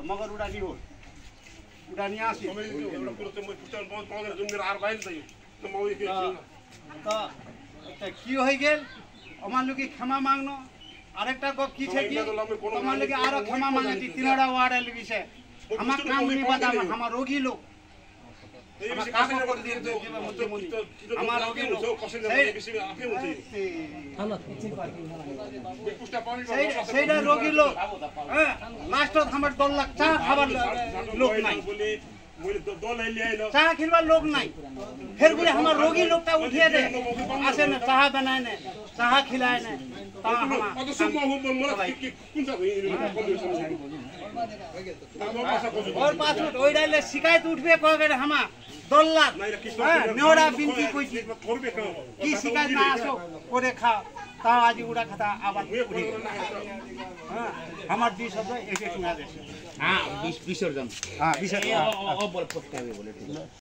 मगर उड़ा नहीं हो उड़ा नहीं आसी तो की हो गेल अमान लोग क्षमा मांगनो आरेकटा गप की छे कि अमान लोग आरो क्षमा मांगती तीनोटा वार्ड लगी छे हम काम नहीं पता हम रोगी लोग रोगी लोग लास्ट हमारे 2 लाख चाह खाবার लोग नहीं चाह खिलवा लोग नहीं फिर बोले हमारे रोगी लोग का उठिए दे ऐसे न चाह बनाए ने चाह खिलाए ने और पास ओई डाले शिकायत उठबे कह गए हम 2 लाख नेवड़ा बिनती कोई की शिकायत ना आसो करे खा ता आज उड़ा खाता आबाद हां हमार 20 शब्द एक एक सुना दे हां विसर्जन हां विसर्जन अब बोल पोस्ट बोले